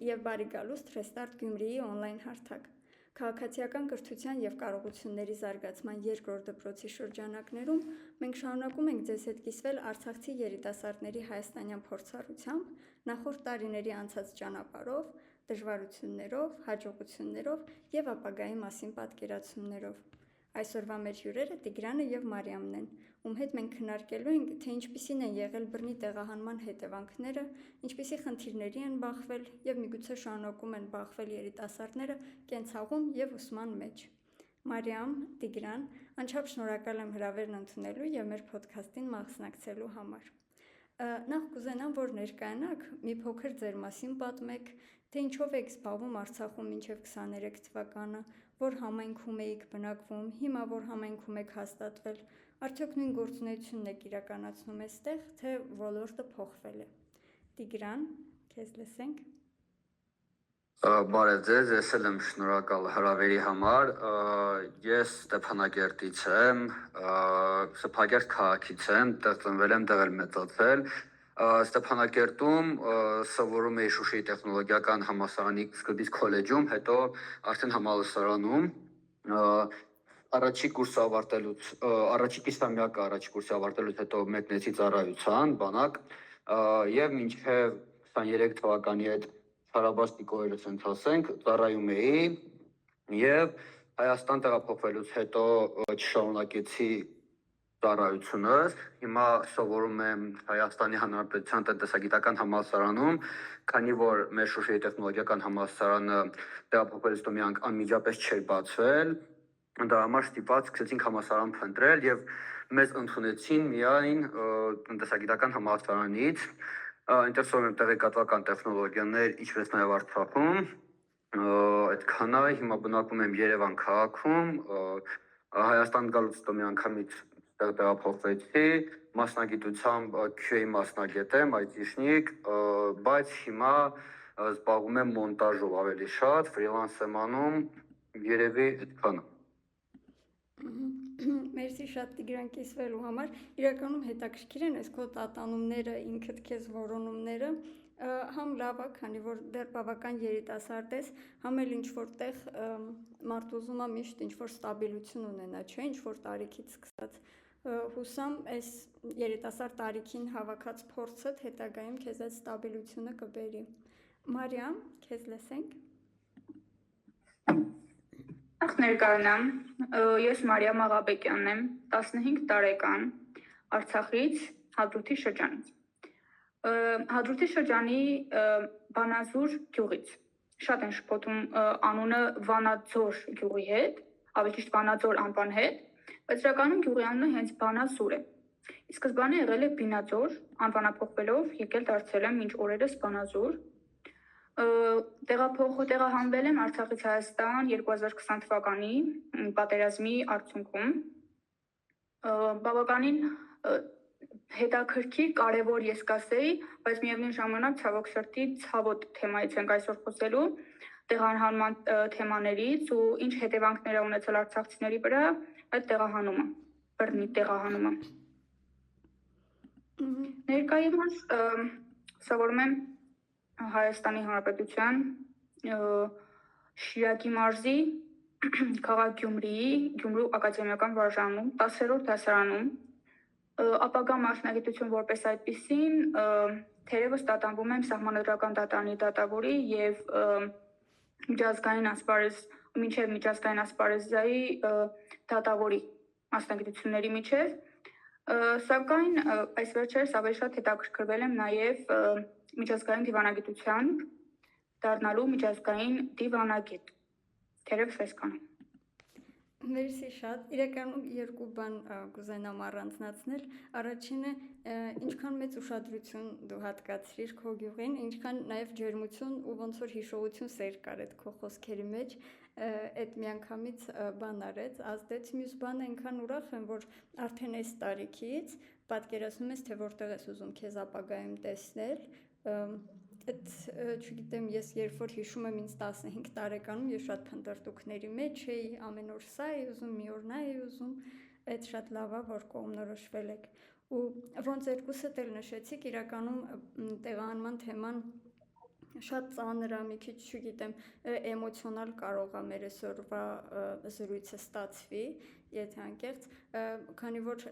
և բարի գալուստ Restart Գյումրիի օնլայն հարթակ։ Քաղաքացիական կրթության և կարողությունների զարգացման երկրորդ դպրոցի շրջանակներում մենք շարունակում ենք ձեզ հետ կիսվել արցախցի երիտասարդների հայաստանյան փորձառությամբ, նախորդ տարիների անցած ճանապարհով, դժվարություններով, հաջողություններով և ապագայի մասին պատկերացումներով։ Այսօրվա մեր հյուրերը Տիգրանը և Մարիամն են, ում հետ մենք քննարկելու ենք, թե ինչպիսին են եղել բռնի տեղահանման հետևանքները, ինչպիսի խնդիրների են բախվել և միգուցե շարունակում են բախվել երիտասարդները կենցաղում և ուսման մեջ։ Մարիամ, Տիգրան, անչափ շնորհակալ եմ հրավերն ընդունելու և մեր փոդքասթին մասնակցելու համար։ Նախ կուզենամ, որ ներկայանաք, մի փոքր ձեր մասին պատմեք, թե ինչով եք զբաղվում Արցախում մինչև 23 թվականը, որ համայնքում էիք բնակվում, հիմա որ համայնքում եք հաստատվել, արդյոք նույն գործունեությունն եք իրականացնում այստեղ, թե ոլորտը փոխվել է։ Տիգրան, քեզ լսենք։ Բարև ձեզ, ես էլ եմ շնորհակալ հրավերի համար, ես Ստեփանակերտից եմ, Ստեփանակերտ քաղաքից եմ, տեղ ծնվել եմ, տեղ էլ մեծացել, Ստեփանակերտում սովորում էի Շուշիի տեխնոլոգիական համալսարանի սկզբից քոլեջում, հետո արդեն համալսարանում, առաջի կուրսի ավարտելուց հետո մեկնեցի ծառայության, բանակ, և մինչև 23 թվականի այդ Չարաբաստիկոյերս ասենք, ծառայում էի և Հայաստան տեղափոխվելուց հետո չշարունակեցի ծառայությունս, հիմա սովորում եմ Հայաստանի Հանրապետության տնտեսագիտական համալսարանում, քանի որ մեր Շուշիի տեխնոլոգիական համալսարանը տեղափոխվելուց հետո անմիջապես չէր բացվել, դրա համար ստիպված սկսեցինք համալսարան փնտրել և մեզ ընդունեցին միայն տնտեսագիտական համալսարանից, այնտեղ սովորում եմ տեղեկատվական տեխնոլոգիաներ, ինչպես նաև Արցախում, այդքան է, հիմա բնակվում եմ Երևան քաղաքում, Հայաստան գալուց հետո մի անգամից տեղափոխվեցի, մասնագիտությամբ QA մասնագետ եմ, այթիշնիկ, բայց հիմա զբաղվում եմ մոնտաժով ավելի շատ, ֆրիլանս եմ անում, երևի այդքանը։ Մերսի շատ Տիգրան կիսվելու համար, իրականում հետաքրքիր են այս քո տատանումները, ինքդ քեզ որոնումները, համ լավ է, քանի որ դեռ բավական երիտասարդ ես, համ էլ ինչ-որտեղ մարդ ուզում է միշտ ինչ-որ ստաբիլություն ունենա, չէ, ինչ-որ տարիքից սկսած, հուսամ այս երիտասարդ տարիքին հավաքած փորձդ հետագայում քեզ այդ ստաբիլությունը կբերի։ Մարիամ, քեզ լսենք։ Նախ ներկայանամ, ես Մարիամ Աղաբեկյանն եմ, 15 տարեկան, Արցախից, Հադրութի շրջանից։ Հադրութի շրջանի Վանաձոր գյուղից, շատ են շփոթում անունը Վանաձոր գյուղի հետ, ավելի ճիշտ Վանաձոր անվան հետ, բայց իրականում գյուղի անունը հենց Վանազուր է։ Ի սկզբանե եղել է Բինաձոր, անվանափոխվելով եկել դարձել եմ մինչ օրերս Վանազուր։ Տեղահանվել եմ Արցախից Հայաստան 2020 թվականի պատերազմի արդյունքում։ Բավականին հետաքրքիր, կարևոր ես կասեի, բայց միևնույն ժամանակ ցավոք սրտի ցավոտ թեմայից ենք այսօր խոսելու, տեղահանման թեմաներից ու ինչ հետևանքներ է ունեցել արցախցիների վրա այդ տեղահանումը, բռնի տեղահանումը։ Ներկայումս սովորում եմ Հայաստանի Հանրապետության Շիրակի մարզի քաղաք Գյումրիի Գյումրու ակադեմիական վարժանում 10-րդ դասարանում, ապագա մասնագիտություն որպես այդպիսին թերևս տատանվում եմ Սահմանադրական դատարանի դատավորի և մինչև միջազգային ասպարեզայի դատավորի մասնագիտությունների միջև, սակայն այս վերջերս ավելի շատ հետաքրքրվել եմ նաև միջազգային դիվանագիտությամբ, դառնալու միջազգային դիվանագետ, թերևս այսքանը։ Մերսի շատ, իրականում երկու բան կուզենամ առանձնացնել, առաջինը ինչքան մեծ ուշադրություն դու հատկացրիր քո գյուղին, ինչքան նաև ջերմություն ու ոնց որ հիշողություն սեր կար այդ քո խոսքերի մեջ, այդ միանգամից բան արեց, ազդեց, մյուս բանը այնքան ուրախ եմ, որ արդեն այս տարիքից պատկերացնում ես, թե որտեղ ես ուզում քեզ ապագայում տեսնել, այդ չգիտեմ, ես երբ որ հիշում եմ ինձ 15 տարեկանում, ես շատ փնտրտուքների մեջ էի, ամեն օր սա էի ուզում, մի օր նա էի ուզում, այդ շատ լավ է, որ կողմնորոշվել եք։ Ու ոնց երկուսդ էլ նշեցիք, իրականում տեղահանման թեման շատ ծանր է, մի քիչ, չգիտեմ, էմոցիոնալ կարող է մեր այսօրվա զրույցը ստացվի, եթե անկեղծ, քանի որ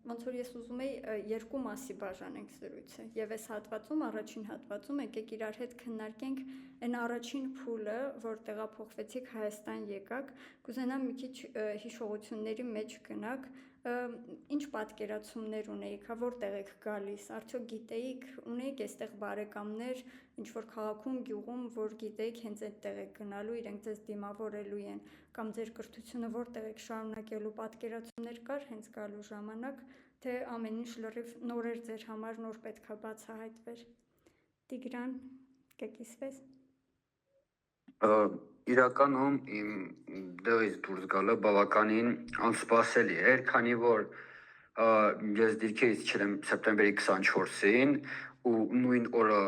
ոնց որ ես ուզում եի երկու մասի բաժանենք զրույցը, եւ այս հատվածում, առաջին հատվածում եկեք իրար հետ քննարկենք այն առաջին փուլը, որ տեղափոխվեցիք Հայաստան եկաք, կուզենամ մի քիչ հիշողությունների մեջ գնաք, ինչ պատկերացումներ ունեիք, որտեղ եք գալիս, արդյոք գիտեիք, ունեիք այստեղ բարեկամներ, ինչ որ քաղաքում, գյուղում, որ գիտեիք հենց այդտեղ եք գնալու, իրենք ձեզ դիմավորելու են, կամ ձեր կրթությունը որտեղ եք շարունակելու, պատկերացումներ կար հենց գալու ժամանակ, թե ամեն ինչ լրիվ նոր էր ձեր համար, նոր պետքա բացահայտվեր։ Տիգրան, կկիսվես։ Իրականում իմ դեղից դուրս գալը բավականին անսպասելի էր, քանի որ ես դիրքերից իջել եմ սեպտեմբերի 24-ին ու նույն օրը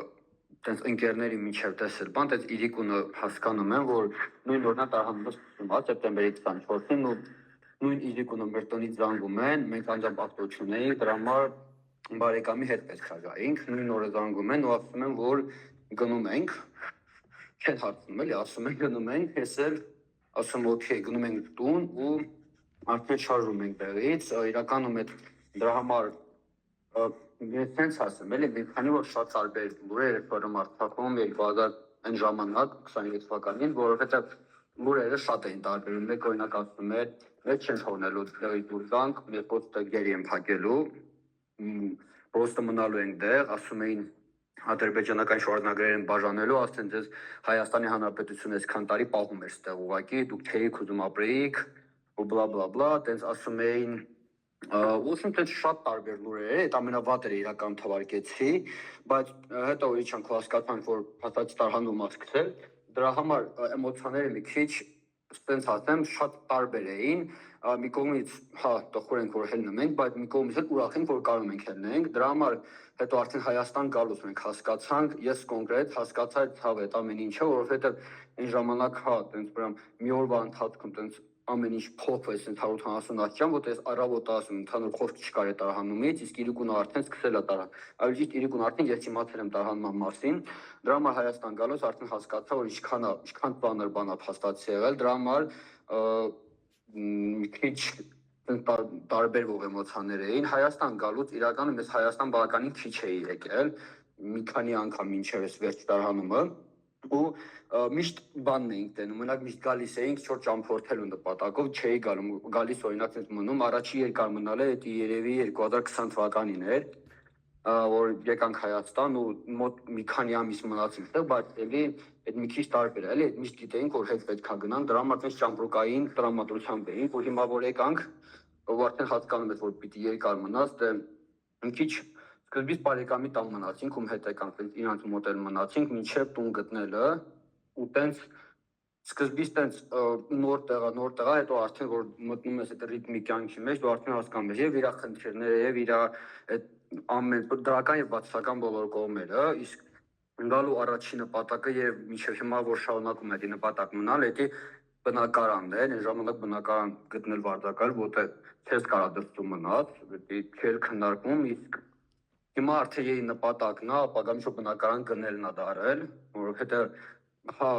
տենց ընկերների միջև տեսել բան, տենց իրիկունը հասկանում եմ, որ նույն օրն է տարհանումս սկսում է սեպտեմբերի 24-ին ու նույն իրիկունը մեր տնից զանգում են, մենք անձամբ ակտիվ ունեինք, դրա համար բարեկամի հետ պետք է գայինք, նույն օրը զանգում են ու ասում են, որ գնում ենք, չեն հարցնում էլի, ասում են գնում ենք, ես էլ ասում օքեյ, գնում ենք տուն ու արդեն շարժում ենք տեղից, իրականում այդ դրա համար ես sense ասեմ, էլի մի քանի որ շատ տարբեր լուրեր որ Արցախում 2000 այն ժամանակ 23 թվականին, որովհետև լուրերը շատ էին տարբերում, մեկ օրինակ ասում էր, մեծ չեն թողնելու տեղի դուրս գանք, մեր պոստը գերի են փակելու, պոստը մնալու ենք դեղ, ասում էին ադրբեջանական շարժնագրեր են բաժանելու, ասեն ձեզ Հայաստանի Հանրապետությունը այսքան տարի պահում էր ստեղ ուղակի, դուք չէիք ուզում ապրեիք, ու բլա բլա բլա, տենց ասում էին ուսում տենց շատ տարբեր լուրեր էր, այդ ամենավատերը իրական թվարկեցի, բայց հետո իջանք հասկացանք, որ հաստատ տարհանում է սկսել, դրա համար էմոցիաները մի քիչ, տենց ասեմ, շատ տարբեր էին, մի կողմից, հա, տխուր ենք, որ հելնում ենք, բայց մի կողմից էլ ուրախ ենք, որ կարող ենք հելնենք, դրա համար հետո արդեն Հայաստան գալուց մենք հասկացանք, ես կոնկրետ հասկացա այդ ցավը, այդ ամեն ինչը, որովհետև այն ժամանակ, հա, տենց բրամ մի օրվա ընթացքում տենց ամեն ինչ փոխվեց 170 աշճան, որտեղ առավոտ ասում ընդհանուր խոսք չկար այդ տարհանումից, իսկ իրիկունը արդեն սկսել է տարհան։ Այլ ճիշտ իրիկունը արդեն ես իմացել եմ տարհանման մասին, դրա համար Հայաստան գալուց արդեն հասկացա, որ ինչքան ծանր բան է փաստացի եղել, դրա համար մի քիչ տարբերվող էմոցիաներ էին։ Հայաստան գալուց իրականում ես Հայաստան բավականին քիչ էի եկել, մի քանի անգամ մինչև այս վերջ տարհանումը ու միշտ բանն էինք տենում, մենակ միշտ գալիս էինք չոր ճամփորդելու նպատակով, չէի գալիս օրինակ այնպես մնում, առաջի երկար մնալը դա երևի 2020 թվականին էր, որ եկանք Հայաստան ու մոտ մի քանի ամիս մնացինք այդտեղ, բայց էլի այդ մի քիչ տարբեր է, էլի միշտ գիտեինք, որ հետ պետք է գնանք, դրա համար այնպես ճամփորդային տրամադրությամբ էինք, ու հիմա որ եկանք, ու արդեն հասկանում եք, որ պիտի երկար մնաց, դե մի քիչ սկզբից բարեկամի տան մնացինք, ում հետ եկանք, իրանց մոտ էլ մնացինք, մինչև տուն գտնելը ու տենց սկզբից տենց նոր տեղա, հետո արդեն որ մտնում ես այդ ռիթմի կյանքի մեջ, դու արդեն հասկանում ես եւ իր խնդիրները եւ իր այդ ամեն դրական եւ բացասական բոլոր կողմերը, իսկ գալու առաջին նպատակը եւ մինչեւ հիմա որ շարունակում է այդ նպատակ մնալ, դա բնակարանն է, այն ժամանակ բնակարան գտնել վարձակալ, որտեղ չես կարա դրսում մնաց, չէր քննարկում, իսկ հիմա արդեն եի նպատակն է, ապագայում շո բնակարան գնելն է դարել, որովհետեւ հա,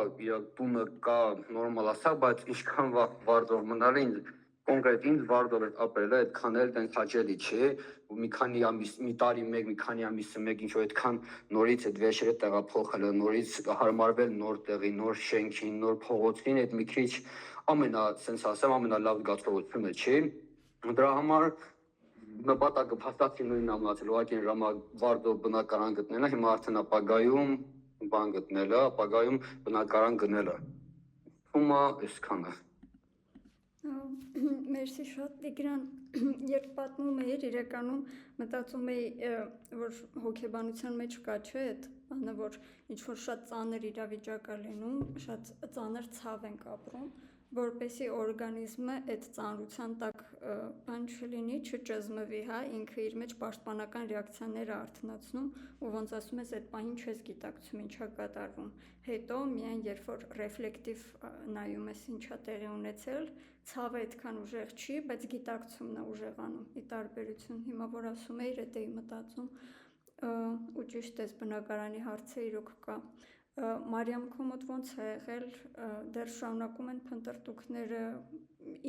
տունը կա նորմալ ասա, բայց ինչքան վարձով մնալ ինձ կոնկրետ ինձ վարձով ապրելը այդքան էլ տենց հաճելի չէ, ու մի քանի ամիս, մի տարի մեկ, մի քանի ամիսը մեկ ինչ որ այդքան նորից այդ վերջերը տեղափոխելը, նորից հարմարվել նոր տեղի, նոր շենքին, նոր փողոցին, այդ մի քիչ սենց ասեմ, ամենալավ զգացողությունը չի, դրա համար նպատակը փաստացի նույնն է մնացել, ուղղակի վարձով բնակարան գտնելը, հիմա արդեն ապագայում բան գտնելը, ապագայում բնակարան գնելը։ Ումա այսքանը։ Մերսի շատ Տիգրան, երբ պատմում էիր, իրականում մտածում էի, որ հոգեբանության մեջ կա չէ, այդ բանը, որ ինչ-որ շատ ծանր իրավիճակ է լինում, շատ ծանր ցավ ենք ապրում, որպեսզի օրգանիզմը այդ ծանրության տակ բան չլինի, չճզմվի, հա, ինքը իր մեջ պաշտպանական ռեակցիաներ է արթնացնում ու ոնց ասում ես, այդ պահին չես գիտակցում ինչա կատարվում։ Հետո միայն երբ որ ռեֆլեկտիվ նայում ես ինչա տեղի ունեցել, ցավը այդքան ուժեղ չի, բայց գիտակցումն է ուժեղանում։ Ի տարբերություն հիմա որ ասում էիր, դա էի մտածում ու ճիշտ ես բնակարանի հարցը իրոք կա։ Մարիամ, քո մոտ ոնց է եղել, դեռ շարունակում են փնտրտուքները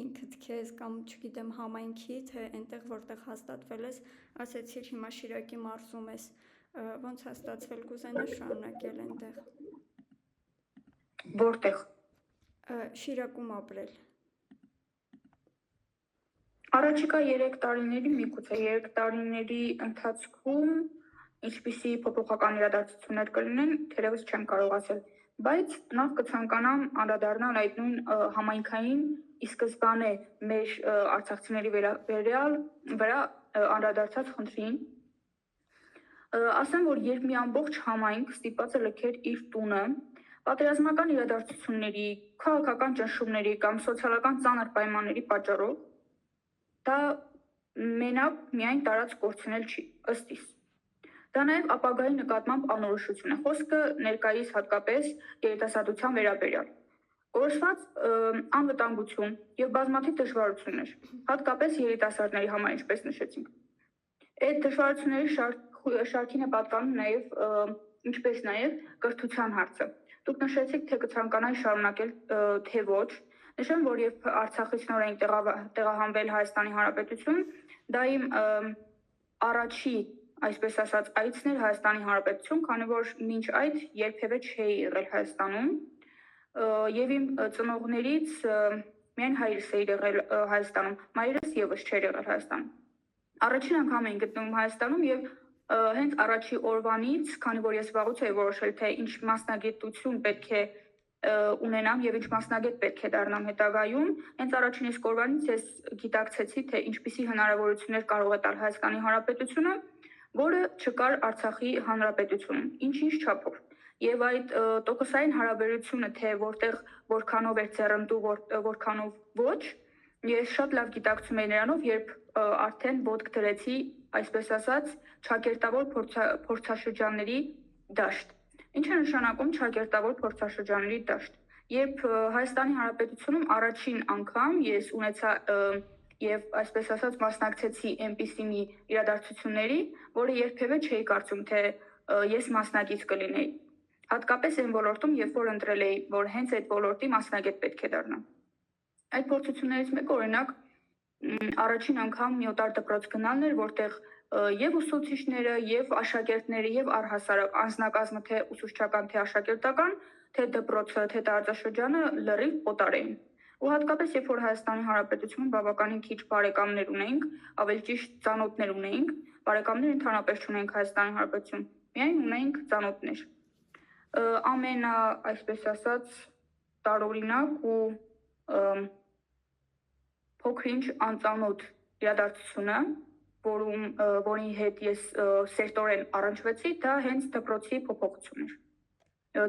ինքդ քեզ կամ չգիտեմ համայնքի, թե այնտեղ որտեղ հաստատվել ես, ասեցիր հիմա Շիրակի մարզում ես, ոնց է ստացվել կուզենաս շարունակել այնտեղ։ Որտեղ։ Շիրակում ապրել։ Առաջիկա 3 տարիների, միգուցե 3 տարիների ընթացքում ինչպիսի փոփոխական իրադարձություններ կլինեն, թերևս չեմ կարող ասել, բայց նախ կցանկանամ անդրադառնալ այդ նույն համայնքային ի սկզբանե մեր արցախցիների վրա անդրադարձած խնդրին։ Ասեմ, որ երբ մի ամբողջ համայնք ստիպված է լքեր իր տունը, պատերազմական իրադարձությունների, քաղաքական ճնշումների կամ սոցիալական ծանր պայմանների պատճառով, դա մենակ միայն տարած կորցնել չի, ըստ իս։ Դա նաև ապագայի նկատմամբ անորոշություն է, խոսքը ներկայիս հատկապես երիտասարդության վերաբերյալ։ Կորսված անվտանգություն եւ բազմաթիվ դժվարություններ, հատկապես երիտասարդների համար, ինչպես նշեցինք։ Այդ դժվարությունների շարքին է պատկանում նաև ինչպես նաև կրթության հարցը։ Դուք նշեցիք, թե կցանկանայի շարունակել, թե ոչ։ Նշեմ, որ երբ Արցախից նոր էին տեղահանվել Հայաստանի Հանրապետություն, դա իմ առաջի, այսպես ասած, այցն էր Հայաստանի Հանրապետություն, քանի որ մինչ այդ երբևէ չէի եղել Հայաստանում, եւ իմ ծնողներից միայն հայրս է եղել Հայաստանում, մայրս եւս չէր եղել Հայաստանում։ Առաջին անգամ էին գտնվում Հայաստանում եւ հենց առաջի օրվանից, քանի որ ես վաղուց էի որոշել, թե ինչ մասնագիտություն պետք է ունենամ եւ ինչ մասնագետ պետք է դառնամ հետագայում, հենց առաջին իսկ օրվանից ես գիտակցեցի, թե ինչպիսի հնարավորություններ կարող է տալ Հայաստանի Հանրապետությունը, որը չկար Արցախի Հանրապետությունում, ինչ-ինչ չափով։ Եվ այդ տոկոսային հարաբերությունը, թե որտեղ որքանով էր ձեռնտու, որքանով ոչ, ես շատ լավ գիտակցում եի նրանով, երբ արդեն ոտք դրեցի, այսպես ասած, ճակերտավոր փորձաշրջանների դաշտ։ Ինչ է նշանակում ճակերտավոր փորձաշրջանների դաշտ։ Երբ Հայաստանի Հանրապետությունում առաջին անգամ ես ունեցա եւ այսպես ասած մասնակցեցի այնպիսի մի իրադարձությունների, որը երբևէ չէի կարծում, թե ես մասնակից կլինեի։ Հատկապես այն ոլորտում, երբ որ ընտրել էի, որ հենց այդ ոլորտի մասնագետ պետք է դառնամ։ Այդ փորձություններից մեկը օրինակ առաջին անգամ մի օտար դպրոց գնալն էր, որտեղ եւ ուսուցիչները, եւ աշակերտները, եւ առհասարակ անձնակազմը, թե ուսուցչական, թե աշակերտական, թե դպրոցը, թե տարածաշրջանը լրիվ օտար էին։ Ու հատկապես երբ որ Հայաստանի Հանրապետությունում բավականին քիչ բարեկամներ ունեինք, ավելի ճիշտ ծանոթներ ունեինք, բարեկամներ ընդհանրապես չունեինք Հայաստանի Հանրապետությունում, միայն ունեինք ծանոթներ։ Ամենա, այսպես ասած, տարօրինակ ու փոքր-ինչ անծանոթ իրադարձությունը, որի հետ ես սերտորեն առնչվեցի, դա հենց դպրոցի փոփոխությունն էր։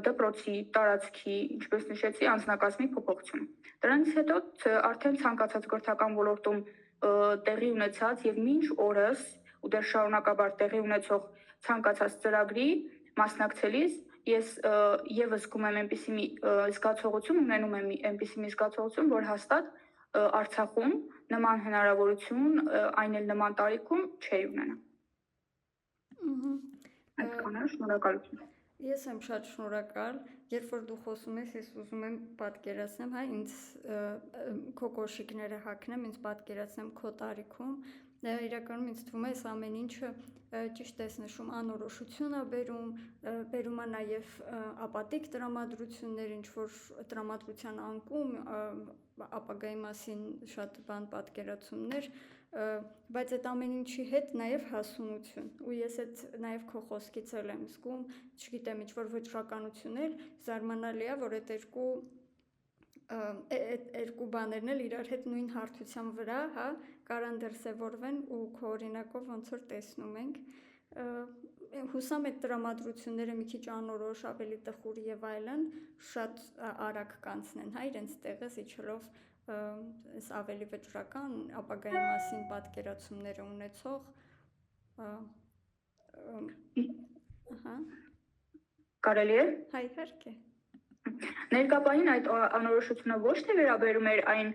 Դպրոցի, տարածքի, ինչպես նշեցի, անձնակազմի փոփոխությունը։ Դրանից հետո արդեն ցանկացած կրթական ոլորտում տեղի ունեցած եւ մինչ օրս ու դեռ շարունակաբար տեղի ունեցող ցանկացած ծրագրի մասնակցելիս ես եւս զգում եմ այնպիսի մի զգացողություն, ունենում եմ այնպիսի մի զգացողություն, որ հաստատ Արցախում նման հնարավորություն, այն էլ նման տարիքում չի ունենա։ Այդքանը շնորհակալություն։ Ես եմ շատ շնորհակալ, երբ որ դու խոսում ես, ես ուզում եմ պատկերացնեմ, հա, ինձ քո կոշիկները հագնեմ, ինձ պատկերացնեմ քո տարիքում, իրականում ինձ թվում է, այս ամեն ինչը ճիշտ ես նշում, անորոշություն է բերում է նաև ապատիկ տրամադրություններ, ինչ որ տրամադրության անկում, ապագայի մասին շատ բան պատկերացումներ, բայց այդ ամեն ինչի հետ նաև հասունություն, ու ես այդ նաև քո խոսքից էլ եմ զգում, չգիտեմ, ինչ որ վճռականություններ, զարմանալի է, որ այդ երկու բաներն էլ իրար հետ նույն հարթության վրա, հա, կարան դրսևորվեն ու քո օրինակով ոնց որ տեսնում ենք, հուսամ այդ տրամադրությունները մի քիչ անորոշ, ավելի տխուր եւ այլն շատ արագ կանցնեն, հա, իրենց տեղը իջելով այս ավելի վճռական ապագայի մասին պատկերացումները ունեցող, ահա, կարելի է։ Հայ իհարկե։ Ներկապային այդ անորոշությունը ոչ թե վերաբերում էր այն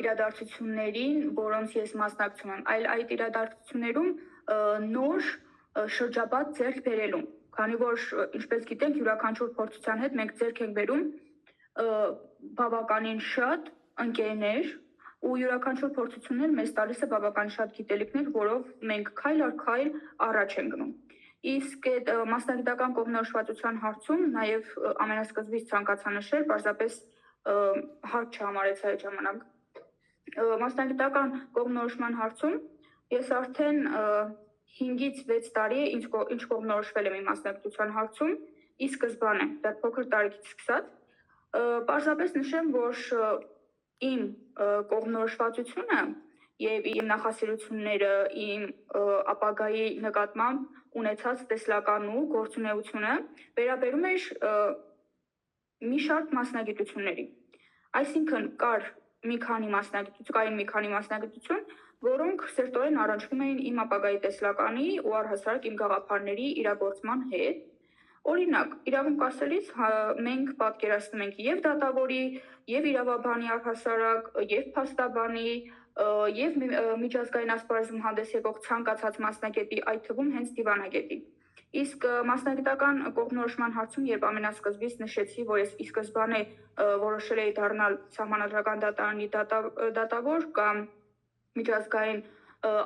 իրադարձություններին, որոնց ես մասնակցում եմ, այլ այդ իրադարձություններում նոր շրջապատ ձեռք բերելուն, քանի որ ինչպես գիտենք, յուրաքանչյուր փորձության հետ մենք ձեռք ենք բերում բավականին շատ ընկերներ ու յուրաքանչյուր փորձություններ մեզ տալիս է բավական շատ գիտելիքներ, որով մենք քայլ առ քայլ առաջ ենք գնում։ Իսկ այդ մասնագիտական կողմնորոշվածության հարցում նաև ամենասկզբից ցանկացա նշել, պարզապես հարց չհամարեցա այդ ժամանակ։ Մասնագիտական կողմնորոշման հարցում ես արդեն 5-ից 6 տարի է ինչ կողմնորոշվել եմ իմ մասնագիտության հարցում, ի սկզբանե, դա փոքր տարիքից սկսած, պարզապես նշեմ, որ իմ կողմնորոշվածությունը եւ իմ նախասիրությունները, իմ ապագայի նկատմամբ ունեցած տեսլական ու գործունեությունը վերաբերում էր մի շարք մասնագիտությունների։ Այսինքն կային մի քանի մասնագիտություն, որոնք սերտորեն առնչվում էին իմ ապագայի տեսլականի ու առհասարակ իմ գաղափարների իրագործման հետ։ Օրինակ, իրավունք ասելիս մենք պատկերացնում ենք եւ դատավորի, եւ իրավաբանի առհասարակ, եւ փաստաբանի, եւ միջազգային ասպարեզում հանդես եկող ցանկացած մասնագետի, այդ թվում հենց դիվանագետի։ Իսկ մասնագիտական կողմնորոշման հարցում, երբ ամենասկզբից նշեցի, որ ես ի սկզբանե որոշել էի դառնալ Սահմանադրական դատարանի դատավոր կամ միջազգային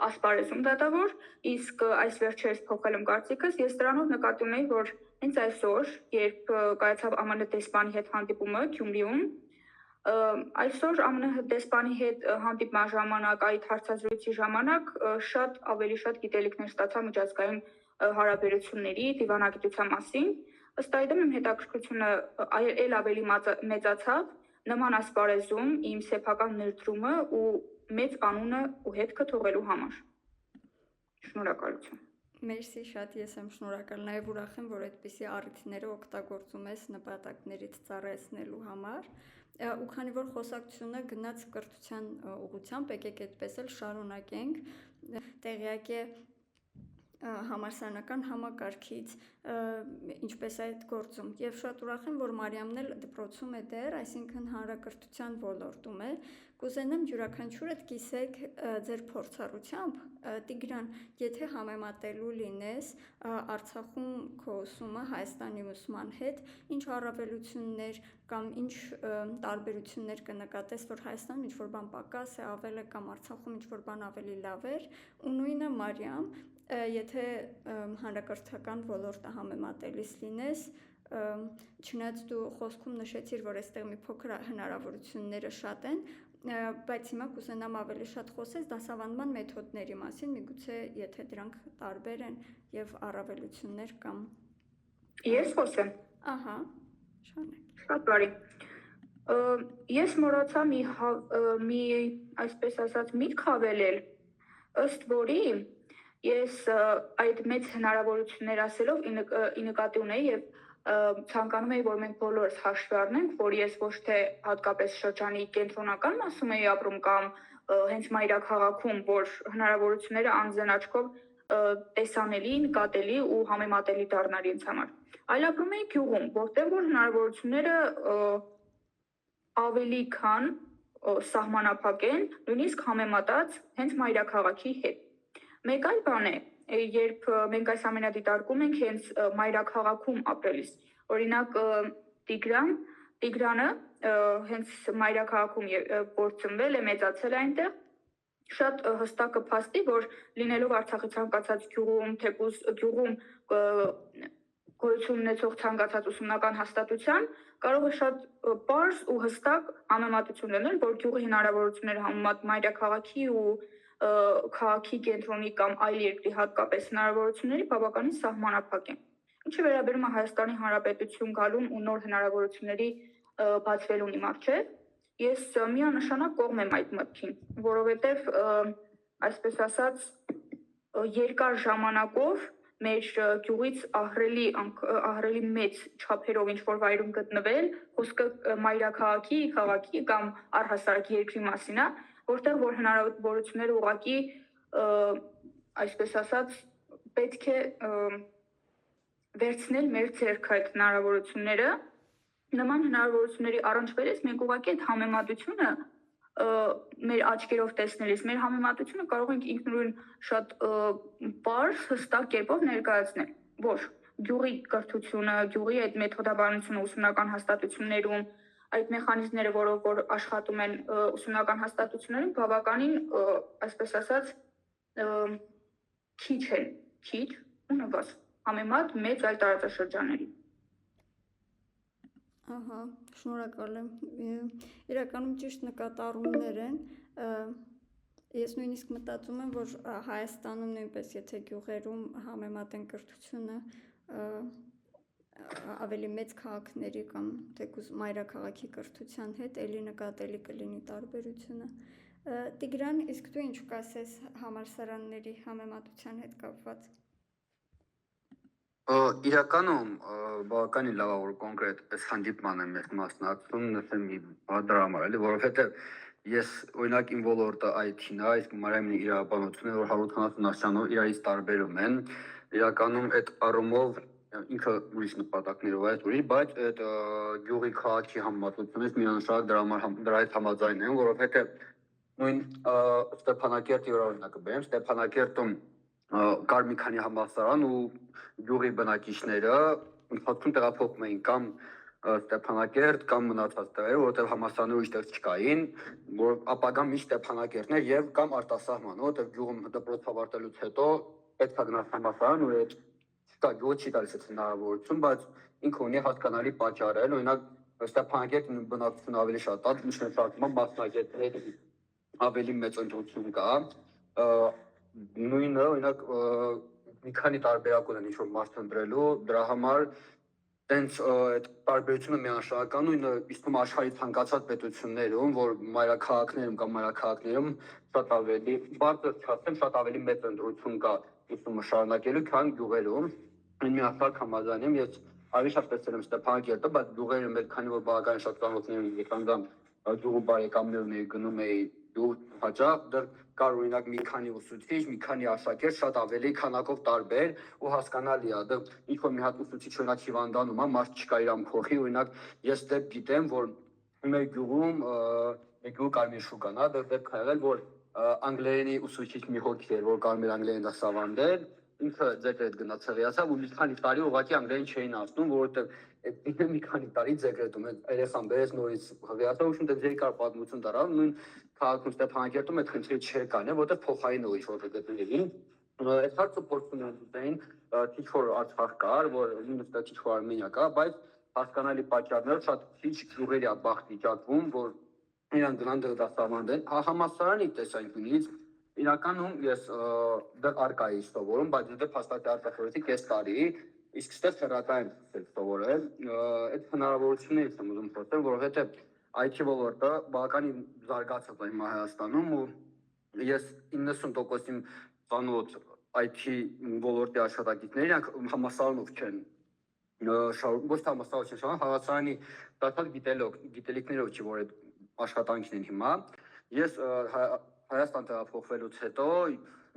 ասպարեզում դատավոր, իսկ այս վերջերս փոխել եմ կարծիքս, ես դրանով նկատի ունեի, որ հենց այսօր, երբ կայացավ ԱՄՆ դեսպանի հետ հանդիպումը Գյումրիում, այսօր ԱՄՆ դեսպանի հետ հանդիպման ժամանակ, այդ հարցազրույցի ժամանակ ավելի շատ գիտելիքներ ստացա միջազգային հարաբերությունների, դիվանագիտության մասին, ըստ այդմ իմ հետաքրքրությունը այլ ավելի մեծացավ նման ասպարեզում իմ սեփական ներդրումը ու մեծ անունը ու հետքը թողելու համար։ Շնորհակալություն։ Մերսի շատ, ես եմ շնորհակալ, նաև ուրախ եմ, որ այդպիսի առիթները օգտագործում ես նպատակներից ծառայեցնելու համար, ու քանի որ խոսակցությունը գնաց կրթության ուղղությամբ, եկեք այդպես էլ շարունակենք, տեղյակ է համալսարանական համակարգից, ինչպես է այդ գործում, եւ շատ ուրախ եմ, որ Մարիամն էլ դպրոցում է դեռ, այսինքն հանրակրթության ոլորտում է, կուզենամ յուրաքանչյուրդ կիսեք ձեր փորձառությամբ, Տիգրան, եթե համեմատելու լինես Արցախում քո ուսումը Հայաստանի ուսման հետ, ինչ առավելություններ կամ ինչ տարբերություններ կնկատես, որ Հայաստանում ինչ-որ բան պակաս է, ավել է կամ Արցախում ինչ-որ բան ավելի լավ էր, ու նույնը Մարիամ, եթե հանրակրթական ոլորտը համեմատելիս լինես, չնայած դու խոսքում նշեցիր, որ այստեղ մի փոքր հնարավորությունները շատ են, բայց հիմա կուզենամ ավելի շատ խոսես դասավանդման մեթոդների մասին, միգուցե եթե դրանք տարբեր են եւ առավելություններ կամ Ես խոսեմ։ Ահա, շարունակ։ Շատ բարի։ Ես մոռացա մի այսպես ասած միտք հավելել, ըստ որի ես այդ մեծ հնարավորություններ ասելով ի նկատի ունեի եւ ցանկանում էի, որ մենք բոլորս հաշվի առնենք, որ ես ոչ թե հատկապես շրջանի կենտրոնական մասում էի ապրում կամ հենց մայրաքաղաքում, որ հնարավորությունները անձն աչքով տեսանելի, նկատելի ու համեմատելի դառնար ինձ համար, այլ ապրում էի գյուղում, որտեղ որ հնարավորությունները ավելի քան սահմանափակ են, նույնիսկ համեմատած հենց մայրաքաղաքի հետ։ Մեկ այլ բան է, երբ մենք այս ամենը դիտարկում ենք հենց մայրաքաղաքում ապրելիս, օրինակ Տիգրանը հենց մայրաքաղաքում որ ծնվել է, մեծացել է այնտեղ, շատ հստակ կփաստի, որ լինելով Արցախի ցանկացած գյուղում, թեկուզ գյուղում գոյություն ունեցող ցանկացած ուսումնական հաստատության, կարող է շատ պարզ ու հստակ համեմատություն լինել, որ գյուղի հնարավորությունները համեմատ մայրաքաղաքի ու քաղաքի կենտրոնի կամ այլ երկրի հատկապես հնարավորությունների բավականին սահմանափակ են։ Ինչը վերաբերում է Հայաստանի Հանրապետություն գալուն ու նոր հնարավորությունների բացվելուն իմ առջև, ես միանշանակ կողմ եմ այդ մտքին, որովհետև այսպես ասած երկար ժամանակով մեր գյուղից ահռելի մեծ չափերով ինչ-որ վայրում գտնվել, խոսքը մայրաքաղաքի, քաղաքի կամ առհասարակ երկրի մասին է, որտեղ որ հնարավորությունները ուղղակի այսպես ասած պետք է վերցնել մեր ձեռքը այդ հնարավորությունները, նման հնարավորությունների առնչվելիս մենք ուղղակի այդ համեմատությունը մեր աչքերով տեսնելիս, մեր համեմատությունը կարող ենք ինքնուրույն շատ պարզ, հստակ կերպով ներկայացնել, որ գյուղի կրթությունը, գյուղի այդ մեթոդաբանությունը ուսումնական հաստատություններում, այդ մեխանիզմները, որով որ աշխատում են ուսումնական հաստատություններում, բավականին, այսպես ասած, քիչ են, քիչ ու նվազ, համեմատ մեծ այլ տարածաշրջանների։ Ահա, շնորհակալ եմ։ Իրականում ճիշտ նկատառումներ են։ Ես նույնիսկ մտածում եմ, որ Հայաստանում նույնպես, եթե գյուղերում համեմատեն կրթությունը ավելի մեծ քաղաքների կամ թեկուզ մայրաքաղաքի կրթության հետ, էլի նկատելի կլինի տարբերությունը։ Տիգրան, իսկ դու ինչ կասես համալսարանների համեմատության հետ կապված։ Իրականում բավականին լավ է, որ կոնկրետ այս հանդիպման եմ ես մասնակցում, նշեմ մի բան դրա համար, էլի, որովհետև ես օրինակ իմ ոլորտը IT-ն է, իսկ մանրամին իրավաբանությունը, որ 140 աշնանով իրարից տարբերում են, իրականում այդ առումով ինքը ուրիշ նպատակներով է, ուրիշ, բայց այդ գյուղի քաղաքի համեմատությունից միանշանակ դրա հետ համաձայն եմ, որովհետև նույն Ստեփանակերտի օրինակը բերեմ, Ստեփանակերտում կար մի քանի համալսարան ու գյուղի բնակիչները ընթացքում տեղափոխվում էին կամ Ստեփանակերտ կամ մնացած տեղեր, որովհետև համալսարանը ուրիշ տեղ չկային, որ ապագան միշտ Ստեփանակերտն էր եւ կամ արտասահման, որովհետև գյուղում դպրոց ավարտելուց հետո պետք է գնաս համալսարան ու այդ չկա, գյուղը չի տալիս այդ հնարավորություն, բայց ինքը ունի հասկանալի պատճառ, օրինակ Ստեփանակերտի բնակչությունը ավելի շատ է, ինչ նշանակում է մասնագետների ավելի մեծ ընտրություն կա, նույնը օրինակ մի քանի տարբերակ ունեն ինչ-որ մարդ ընտրելու, դրա համար տենց այդ տարբերությունը միանշանական նույնը իսկում աշխարհի ցանկացած պետություններում, որ մայրաքաղաքներում կամ մայրաքաղաքներում շատ ավելի բարձր չասեմ, շատ ավելի մեծ ընտրություն կա ուսումը շարունակելու, քան գյուղերում։ Միասնակ համաձայն եմ, ես ավելի շատ տեսել եմ Ստեփանակերտը, բայց գյուղերում էլ քանի որ բավականին շատ ծանոթներ ունի, եկան գյուղու բարեկամներ ունեի, գնում էի գյուղ հաճախ, դեռ կար օրինակ մի քանի ուսուցիչ, մի քանի աշակերտ, շատ ավելի քանակով տարբեր ու հասկանալի է, դեռ ինչ-որ մի հատ ուսուցիչ օրինակ հիվանդանում է, մարդ չկա իրան փոխի, օրինակ ես դեպք գիտեմ, որ մեր գյուղում Կարմիր շուկան է, դեռ դեպք ա եղել, որ անգլերենի ուսուցիչ մի հոգի էր, որ կարմիր անգլերեն դասավանդել, ինքը ձեգրետ գնաց հղիացավ ու մի քանի տարի ուղղակի անգլերեն չէին ասում, որովհետև այդ մի քանի տարի ձեգրետում այդ երեխան բերեց նորից հղիացավ, ու շուտ երկար պատմություն դարավ, նույն քաղաքում Ստեփանակերտում այդ խնդիրը չկան, որովհետև փոխային ուրիշ որ գտնվին։ Այս հարցը փորձում են դիտեն, քիչ որ Արցախ կար, որ նույնիսկ քիչ որ Արմենիա կա, բայց հասկանալի պատճառներով շատ քիչ գյուղերի է բախտ վիճակվում, որ իրան գնան դեռ դասավանդեն։ Համալսարանի տեսանկյունից իրականում ես դեռ արկայի սովորում, բայց դեռ հաստատ արտադրեցի կես տարի, իսկ ստեղ հերական եմ սովորել, այդ հնարավորություններից եմ ուզում խոսել, որովհետև IT ոլորտը բավականին զարգացած է իմ Հայաստանում ու ես 90% իմ ծանոթ IT ոլորտի աշխատակիցների իրանք համալսարանով չեն ոչ թե համալսարանով չեն շարունակում, համալսարանի դասած գիտելիքներով չի, որ այդ աշխատանքին են հիմա։ Ես Հայաստան տեղափոխվելուց հետո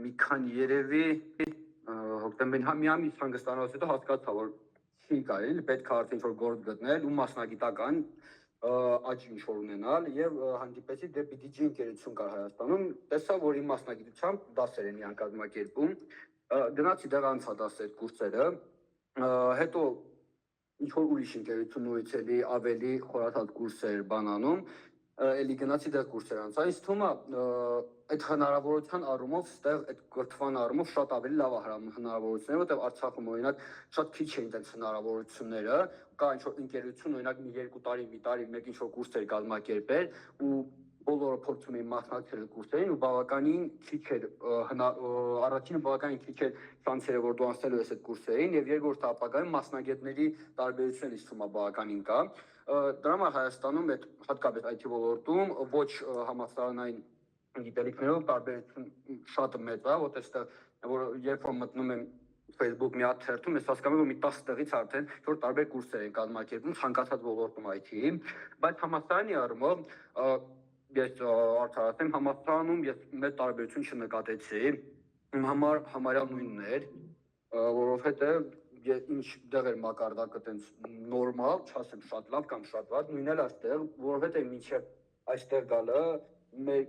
մի քանի երևի հոկտեմբերին մի ամիս հանգստանալուց հետո հասկացա, որ չի կարելի, պետք է արդեն ինչ-որ գործ գտնել ու մասնագիտական աճ ինչ-որ ունենալ եւ հանդիպեցի դեպի DG ընկերություն կար Հայաստանում, տեսա, որ իմ մասնագիտությամբ դասեր են իրան կազմակերպում, գնացի դեռ անցա դասեր կուրսերը, հետո ինչ-որ ուրիշ ընկերություն նույնից էլի ավելի խորաթափ կուրսեր բանանում, էլի գնացի դեռ կուրսեր անցա, ինձ թվում է այդ հնարավորության առումով, ստեղ այդ կրթման առումով շատ ավելի լավ է հնարավորությունները, որտեղ Արցախում օրինակ շատ քիչ էին այդպես հնարավորությունները, կա ինչ-որ ընկերություն օրինակ մի 2 տարի, մի տարի մեկ ինչ-որ կուրսեր կազմակերպել ու բոլորը փորձում էին մասնակցել կուրսերին ու բավականին քիչ էր առաջինը բավականին քիչ էր շանսերը, որ դու անցնելու ես այդ կուրսերին եւ երկրորդ ապագայում մասնագետների տարբերությունն ինձ թվում է բավականին կա։ Դրա համար Հայաստանում այդ հատկապես IT ոլորտում ոչ համալսարանային գիտելիքներով տարբերություն շատ մեծ է, որտեղ որ երբ որ մտնում եմ Facebook մի հատ թերթում, ես հասկանում եմ, որ մի 10 տեղից արդեն որ տարբեր կուրսեր են կազմակերպում ցանկացած ոլորտում IT-ի, բայց համալսարանի առումով ես արդարացեմ, համալսարանում ես մեծ տարբերություն չնկատեցի, իմ համար համարյա նույնն էր, որովհետև ինչ դեղ էր մակարդակը տենց նորմալ, չասեմ շատ լավ կամ շատ վատ, նույնն էլ այստեղ, որովհետև մինչև այստեղ գալը մեր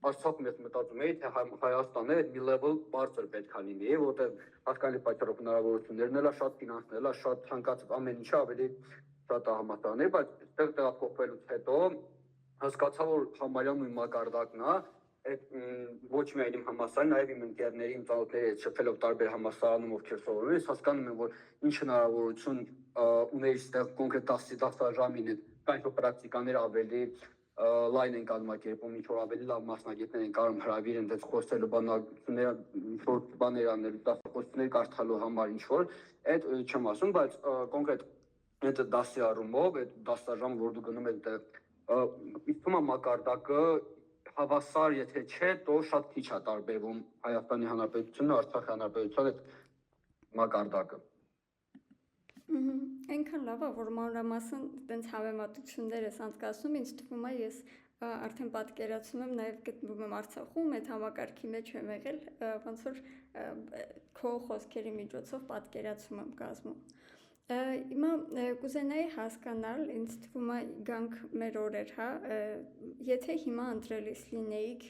Աստղ մեզ մտածում էի, թե Հայաստանը այդ մի level բարձր պետք է լինի, որտեղ հասկանալի պատճառով հնարավորություններն էլ շատ ֆինանսներն էլ շատ ցանկացած ամեն ինչը ավելի շատ համասարներ, բայց այստեղ տեղափոխվելուց հետո հասկացա, որ համարյա նույն մակարդակն է, այդ ոչ միայն իմ համասարը, նաև իմ ընկերների, իմ ծանոթների հետ շփվելով տարբեր համասարանում, ովքեր սովորում են, հասկանում եմ, որ ինչ հնարավորություն ուներ այստեղ կոնկրետ դասաժամին այդ կանչ պրակտիկաներ ավելի լայն են կազմակերպում, ինչ որ ավելի լավ մասնագետներ են կարող հրավիրել այնտեղ խոսելու բանակցություններ, ինչ-որ բաներ անել, դասախոսություններ կարդալու համար ինչ-որ, այդ չեմ ասում, բայց կոնկրետ այդ դասի առումով, այդ դասաժամ, որ դու գնում ես այնտեղ, իստում է մակարդակը հավասար, եթե չէ, то շատ քիչ է տարբերվում Հայաստանի Հանրապետությունը, Արցախի Հանրապետության այդ մակարդակը։ Այնքան լավ է, որ մանրամասն տենց հավեմատություններ ես անցկացնում, ինձ թվում է ես արդեն պատկերացնում եմ, նաև գտնվում եմ Արցախում, այդ համակարգի մեջ եմ եղել, ոնց որ քո խոսքերի միջոցով պատկերացում եմ կազմում։ Հիմա կուզենայի հասկանալ, ինձ թվում է գանք մեր օրեր, հա, եթե հիմա ընտրելիս լինեիք,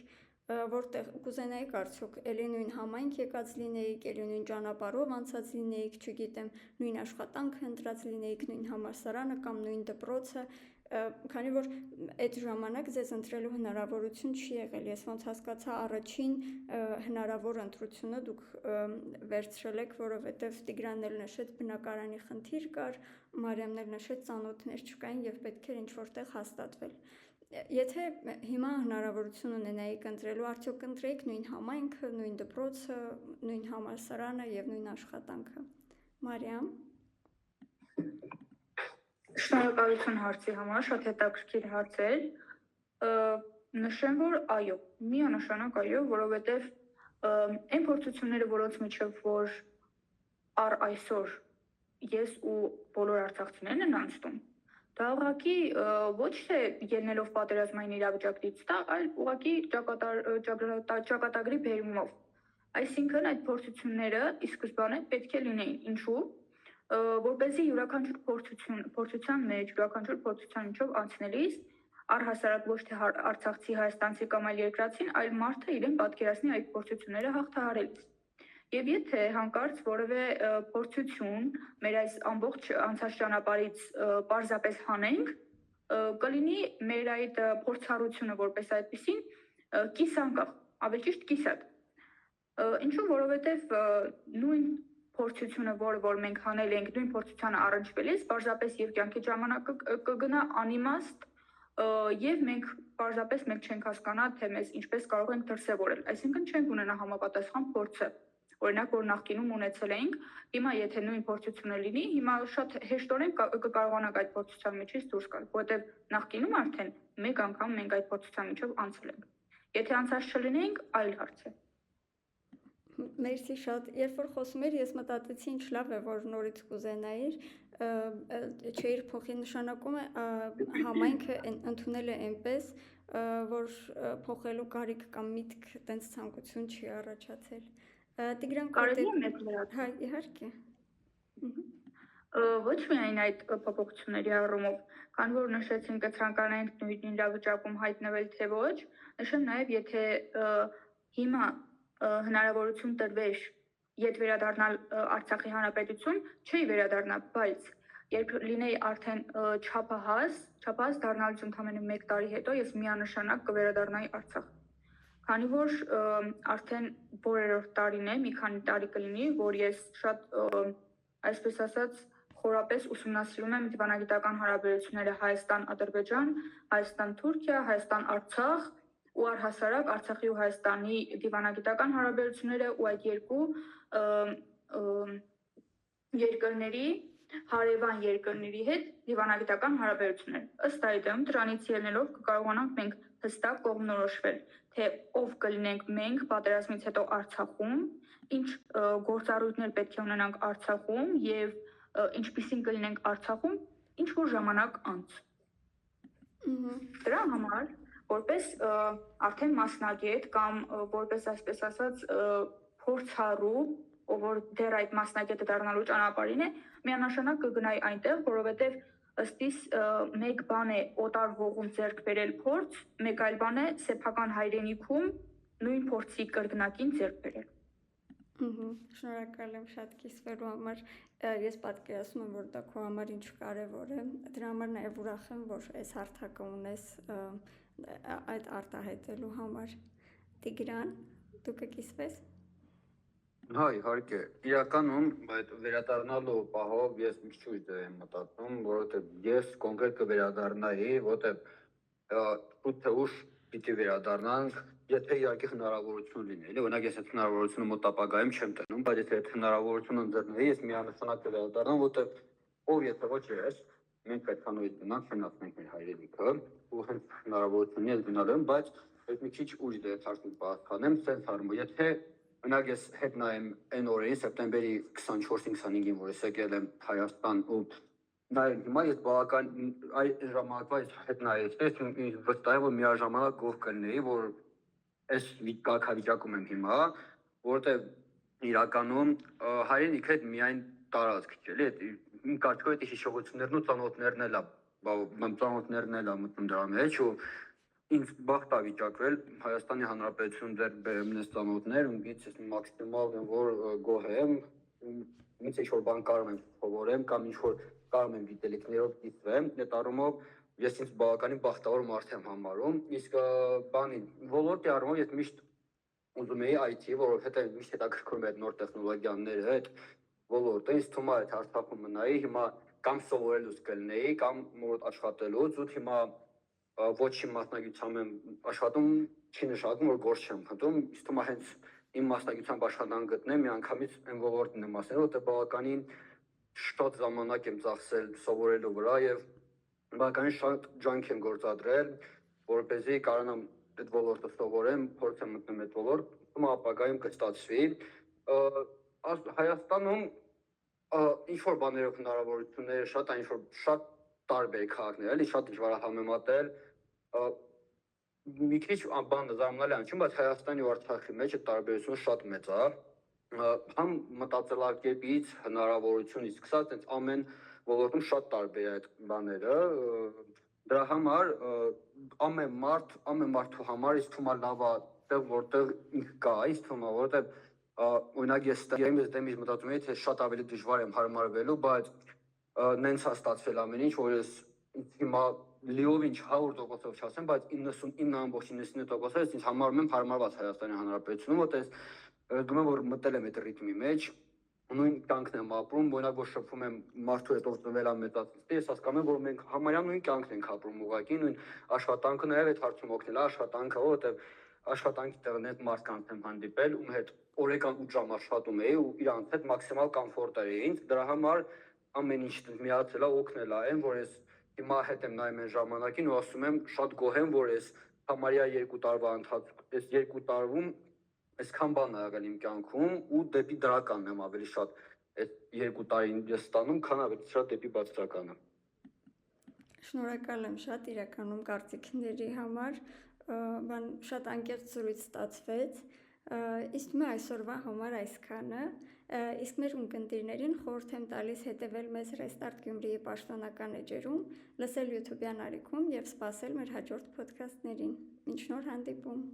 որտեղ կուզենայիք արդյոք էլի նույն համայնք եկած լինեիք, էլի նույն ճանապարհով անցած լինեիք, չգիտեմ, նույն աշխատանքը ընտրած լինեիք, նույն համալսարանը կամ նույն դպրոցը, քանի որ այդ ժամանակ ձեզ ընտրելու հնարավորություն չի եղել։ Ես ոնց հասկացա, առաջին հնարավոր ընտրությունը դուք վերցրել եք, որովհետև Տիգրանն էլ նշեց բնակարանի խնդիր կար, Մարիամն էլ նշեց ծանոթներ չկային եւ պետք էր ինչ-որտեղ հաստատվել։ Եթե հիմա հնարավորություն ունենայիք ընտրելու, արդյոք կընտրեիք նույն համայնքը, նույն դպրոցը, նույն համալսարանը եւ նույն աշխատանքը։ Մարիամ։ Շնորհակալություն հարցի համար, շատ հետաքրքիր հարց էր։ Նշեմ, որ այո, միանշանակ այո, որովհետեւ այն փորձությունները, որոնց միջև որ առ այսօր ես ու բոլոր արցախցիներն են անցնում, դա ուղղակի ոչ թե ելնելով պատերազմային իրավիճակից, այլ ուղղակի ճակատագրի բերումով։ Այսինքն այդ փորձությունները ի սկզբանե պետք է լինեին։ Ինչու՞։ Որպեսզի յուրաքանչյուր փորձության մեջ, յուրաքանչյուր փորձության միջով անցնելիս առհասարակ ոչ թե արցախցի, հայաստանցի կամ այլ երկրացին, այլ մարդը իրեն պատկերացնի այդ փորձությունները հաղթահարելիս։ Եվ եթե հանկարծ որևէ փորձություն մեր այս ամբողջ անցած ճանապարհից պարզապես հանենք, կլինի մեր այդ փորձառությունը որպես այդպեսին կիսանկախ, ավելի ճիշտ կիսատ։ Ինչու՞, որովհետև նույն փորձությունը, որ մենք հանել ենք, նույն փորձությանը առնչվելիս, պարզապես եւ կյանքի ժամանակը կգնա անիմաստ, եւ մենք պարզապես չենք հասկանա, թե մեզ ինչպես կարող ենք դրսևորել, այսինքն չենք ունենա համապատասխան փորձը։ Օրինակ, որ նախկինում ունեցել էինք, հիմա եթե նույն փորձությունը լինի, հիմա շատ հեշտորեն կկարողանանք այդ փորձության միջից դուրս գալ, որովհետև նախկինում արդեն մեկ անգամ մենք այդ փորձության միջով անցել ենք։ Եթե անցած չլինեինք, այլ հարց է։ Մերսի շատ։ Երբ որ խոսում էր, ես մտածեցի, ինչ լավ է, որ նորից կուզենայիր, չէիր փոխի, նշանակում է համայնքը ընդունել է այնպես, որ փոխելու կարիք կամ միտք տենց ցանկություն չի առաջացել։ Տիգրան, կարելի է մեկ լրացնել։ Հա, իհարկե։ Ոչ միայն այդ փոփոխությունների առումով, քանի որ նշեցինք ցանկանայինք նույն իրավիճակում հայտնվել թե ոչ, նշեմ նաև, եթե հիմա հնարավորություն տրվեր ետ վերադառնալ Արցախի Հանրապետություն, չի վերադառնա, բայց երբ լինեի արդեն չափահաս դառնալուց ընդամենը 1 տարի հետո ես միանշանակ կվերադառնայի Արցախ։ Քանի որ արդեն որերորդ տարին է, մի քանի տարի կլինի, որ ես շատ, այսպես ասած, խորապես ուսումնասիրում եմ դիվանագիտական հարաբերությունները Հայաստան-Ադրբեջան, Հայաստան-Թուրքիա, Հայաստան-Արցախ ու առհասարակ Արցախի ու Հայաստանի դիվանագիտական հարաբերությունները ու այդ երկու երկրների հարևան երկրների հետ դիվանագիտական հարաբերություններ։ Ըստ այդմ, դրանից ելնելով կկարողանանք մենք հստակ կողմնորոշվել, թե ով կլինենք մենք պատերազմից հետո Արցախում, ինչ գործառույթներ պետք է ունենանք Արցախում եւ ինչպիսին կլինենք Արցախում, ինչ որ ժամանակ անց։ Դրա համար, որպես արդեն մասնագետ կամ որպես այսպես ասած փորձառու, ով որ դեռ այդ մասնագետը դառնալու ճանապարհին է, միանշանակ կգնայի այնտեղ, որովհետեւ ըստ իս մեկ բան է օտարվողում ձեռք բերել փորձ, մեկ այլ բան է սեփական հայրենիքում նույն փորձի կրկնակին ձեռք բերել։ Շնորհակալ եմ շատ կիսվելու համար։ Ես պատկերացնում եմ, որ դա քո համար ինչ կարևոր է։ Դրա համար նաև ուրախ եմ, որ այս հարթակը ունես այդ արտահայտելու համար։ Տիգրան, դու կկիսվես։ Հա, իհարկե։ Իրականում այդ վերադառնալու պահով ես մի քիչ եմ մտածում, որովհետև ես կոնկրետ կվերադառնայի, որովհետև ուշ թե ուշ պիտի վերադառնանք, եթե իհարկե հնարավորություն լինի, էլի, օրինակ ես այդ հնարավորությունը մոտ ապագայում չեմ տնում, բայց եթե այդ հնարավորությունը ընձեռնվի, ես միանշանակ կվերադառնամ, որովհետև ով եթե ոչ ես, մենք պետք է նույն գնանք, վնասենք մեր հայրենիքը, ու հենց հնարավորությունն ես գնալու եմ, բայց այդ մի քիչ ուշ է հարցին պատասխանեմ, սենց արմու, եթե օրինակ ես հետ նայեմ այն օրերին, սեպտեմբերի 24-25-ին, որ ես եկել եմ Հայաստան ու նայեմ հիմա ես բավական այդ ժամանակվա հետ նայեցի, ինձ վստահ եմ, որ միաժամանակ գոհ կլինեի, որ այս կարգավիճակում եմ հիմա, որովհետև իրականում հայրենիքը այդ միայն տարածք չէ, էլի, իմ կարծիքով այդ հիշողություններն ու ծանոթներն էլ մտնում դրա մեջ ու ինձ բախտ է վիճակվել Հայաստանի Հանրապետություն ձեռք բերեմ այս ծանոթներ ու ինձ մաքսիմալ եմ որ գոհ եմ ինձ ինչ-որ բան կարող եմ սովորեմ կամ ինչ-որ կարող եմ գիտելիքներով կիսվեմ այդ առումով ես ինձ բավականին բախտավոր մարդ եմ համարում իսկ ոլորտի առումով ես միշտ ուզում էի IT որովհետև միշտ հետաքրքրում է այդ նոր տեխնոլոգիաները այդ ոլորտը ինձ թվում է այդ Արցախում մնայի հիմա կամ սովորելուց կլինեի կամ մոտ աշխատելուց ու հիմա ոչ իմ մասնագիտությամբ եմ աշխատում չի նշանակում որ գործ չեմ խնդրում ինձ թվում է հենց իմ մասնագիտությամբ աշխատանք գտնեմ միանգամից այն ոլորտն եմ ասել որտեղ բավականին շատ ժամանակ եմ ծախսել սովորելու վրա եւ բավականին շատ ջանք եմ գործադրել որպեսզի կարողանամ այդ ոլորտը սովորեմ փորձեմ մտնել այդ ոլորտ ում ապագայում կստացվի Հայաստանում ինչ որ բաներով հնարավորությունները շատ այն որ շատ տարբեր քաղաքներ էլի շատ դժվար է համեմատել մի քիչ բան զարմանալի անչում բայց Հայաստանի ու Արցախի մեջ այդ տարբերությունը շատ մեծ է համ մտածելակերպից հնարավորությունից սկսած այդ ամեն ոլորտում շատ տարբեր է այդ բաները դրա համար ամեն մարդու համար իսկ թվում է լավ է տեղ որտեղ ինքը կա իսկ թվում է որտեղ օրինակ ես դեմից մտածում եմ թե շատ ավելի դժվար եմ հարմարվելու բայց նենց է ստացվել ամեն ինչ որ ես հիմա լիովին 100%-ով չասեմ բայց 99.99%-ով ես ինձ համարում եմ հարմարված Հայաստանի Հանրապետությունում որտեղ զգում եմ որ մտել եմ այդ ռիթմի մեջ նույն կյանքն եմ ապրում օրինակ որ շփվում եմ մարդու հետ ով ծնվել է մեծացած ես հասկանում եմ որ մենք համարյա նույն կյանքն ենք ապրում ուղղակի նույն աշխատանքը նաև այդ հարցում օգնել է աշխատանքը որտեղ աշխատանքի տեղն այդ մարդկանց եմ հանդիպել ում հետ օրական 8 ժամ աշխատում էի ու իրանց հետ մաքսիմալ կոմֆորտ էր ինձ դրա համար ամեն ինչ միացել է օգնել է այն որ ես հիմա հետ եմ նայում այն ժամանակին ու ասում եմ շատ գոհ եմ որ ես համարյա 2 տարվա ընթացքում այս 2 տարվում այսքան բան ա եղել իմ կյանքում ու դեպի դրականն եմ ավելի շատ այդ 2 տարին ես ստանում քան ավելի շատ դեպի բացականը Շնորհակալ եմ շատ իրականում կարծիքների համար շատ անկեղծ զրույց ստացվեց իսկ մե այսօրվա համար այսքանը իսկ մեր ունկնդիրներին խորհուրդ եմ տալիս հետևել մեզ Restart Գյումրիի պաշտոնական էջերում, լսել YouTube-յան ալիքում եւ սպասել մեր հաջորդ ոդքասթներին։ Մինչ նոր հանդիպում։